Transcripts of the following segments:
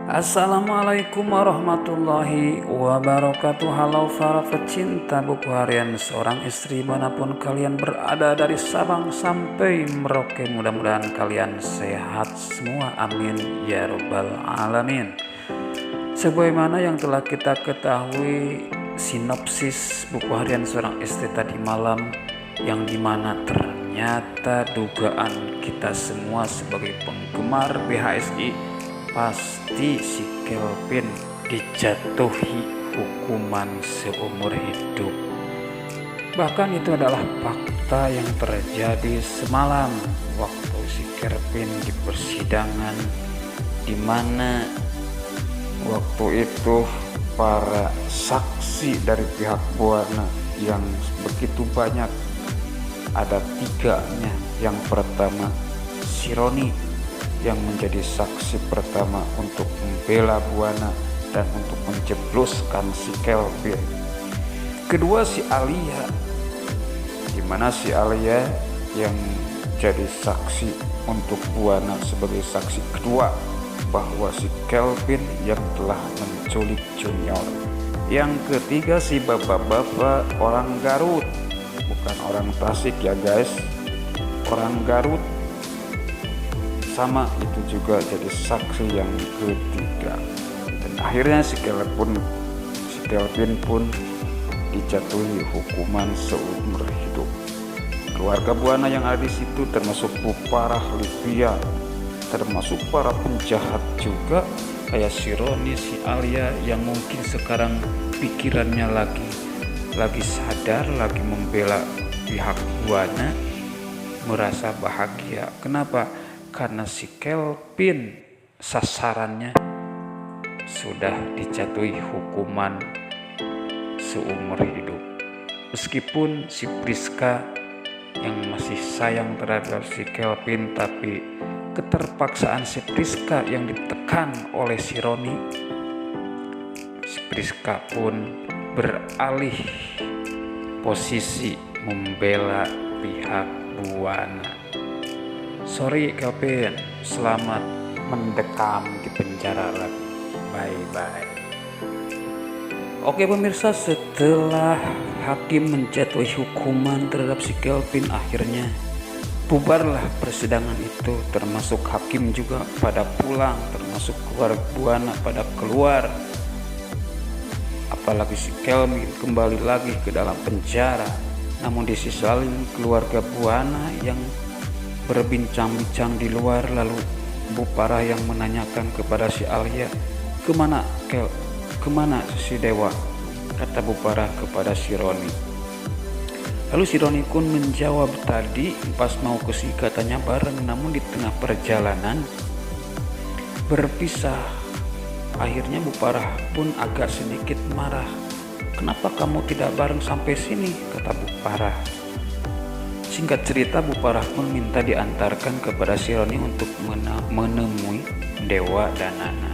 Assalamualaikum warahmatullahi wabarakatuh. Halo para pecinta buku harian seorang istri, manapun kalian berada dari Sabang sampai Merauke, mudah-mudahan kalian sehat semua, amin ya robbal alamin. Sebagaimana yang telah kita ketahui, sinopsis buku harian seorang istri tadi malam, yang dimana ternyata dugaan kita semua sebagai penggemar BHSI, pasti si Kelvin dijatuhi hukuman seumur hidup. Bahkan itu adalah fakta yang terjadi semalam waktu si Kelvin di persidangan, di mana waktu itu para saksi dari pihak Buana yang begitu banyak, ada tiganya. Yang pertama si Roni yang menjadi saksi pertama untuk membela Buana dan untuk menjebluskan si Kelvin. Kedua si Alia, di mana si Alia yang jadi saksi untuk Buana sebagai saksi kedua bahwa si Kelvin yang telah menculik Junior. Yang ketiga si bapak-bapak orang Garut, bukan orang Tasik ya guys, orang Garut. Sama itu juga jadi saksi yang ketiga. Dan akhirnya si Kelvin pun dijatuhi hukuman seumur hidup. Keluarga Buana yang ada di situ termasuk Bu Parah, Livia, termasuk para penjahat juga, kayak si Roni, si Alia yang mungkin sekarang pikirannya lagi sadar, lagi membela pihak Buana, merasa bahagia. Kenapa? Karena si Kelvin sasarannya sudah dijatuhi hukuman seumur hidup. Meskipun si Priska yang masih sayang terhadap si Kelvin, tapi keterpaksaan si Priska yang ditekan oleh si Roni, si Priska pun beralih posisi membela pihak Buana. Sorry Kelvin, selamat mendekam di penjara lagi. Bye-bye. Oke pemirsa, setelah hakim menjatuhi hukuman terhadap si Kelvin, akhirnya bubarlah persidangan itu, termasuk hakim juga pada pulang, termasuk keluarga Buana pada keluar. Apalagi si Kelvin kembali lagi ke dalam penjara. Namun di sisi lain keluarga Buana yang berbincang-bincang di luar, lalu Bu Parah yang menanyakan kepada si Alia, kemana si Dewa, kata Bu Parah kepada si Roni. Lalu si Roni pun menjawab, tadi pas mau ke si katanya bareng, namun di tengah perjalanan berpisah. Akhirnya Bu Parah pun agak sedikit marah, kenapa kamu tidak bareng sampai sini, kata Bu Parah. Singkat cerita, Bu Parah pun minta diantarkan kepada si Roni untuk menemui Dewa dan Nana.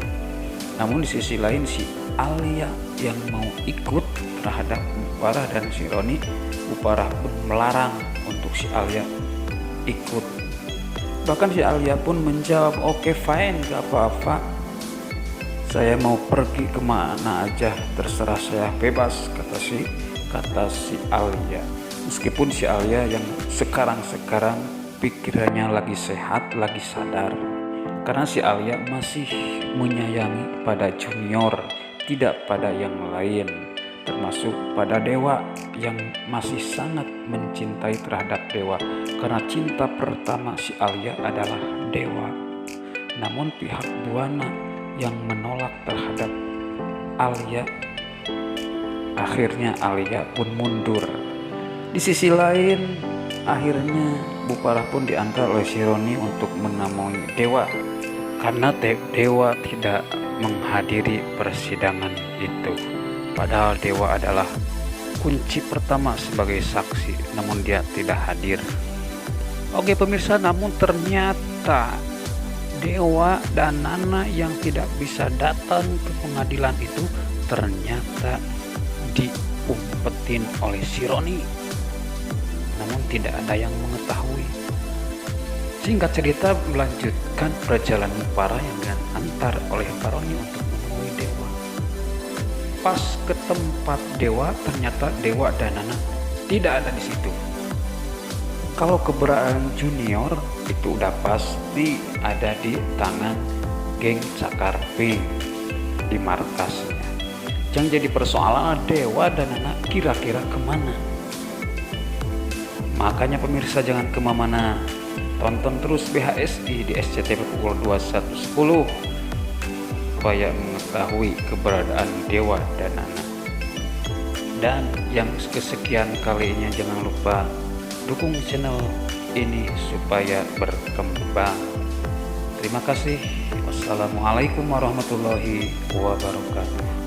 Namun di sisi lain si Alia yang mau ikut terhadap Bu Parah dan si Roni, Bu Parah pun melarang untuk si Alia ikut. Bahkan si Alia pun menjawab, oke fine, gak apa-apa, saya mau pergi kemana aja, terserah saya, bebas, kata si Alia. Meskipun si Alia yang sekarang pikirannya lagi sehat, lagi sadar, karena si Alia masih menyayangi pada Junior, tidak pada yang lain, termasuk pada Dewa yang masih sangat mencintai terhadap Dewa, karena cinta pertama si Alia adalah Dewa. Namun pihak Buana yang menolak terhadap Alia, akhirnya Alia pun mundur. Di sisi lain, akhirnya Bu Parah pun diantar oleh si Roni untuk menemui Dewa, karena Dewa tidak menghadiri persidangan itu. Padahal Dewa adalah kunci pertama sebagai saksi, namun dia tidak hadir. Oke pemirsa, namun ternyata Dewa dan Nana yang tidak bisa datang ke pengadilan itu ternyata diumpetin oleh si Roni. Namun tidak ada yang mengetahui. Singkat cerita, melanjutkan perjalanan para yang diantar oleh Baroni untuk menemui dewa. Pas ke tempat dewa, ternyata Dewa Danana tidak ada di situ. Kalau keberadaan Junior itu udah pasti ada di tangan geng Cakar Pink di markasnya. Yang jadi persoalan, Dewa Danana kira-kira kemana? Makanya pemirsa jangan kemana-mana, tonton terus BHSI di SCTV pukul 21.10 supaya mengetahui keberadaan Dewa Danana. Dan yang kesekian kalinya, jangan lupa dukung channel ini supaya berkembang. Terima kasih. Wassalamualaikum warahmatullahi wabarakatuh.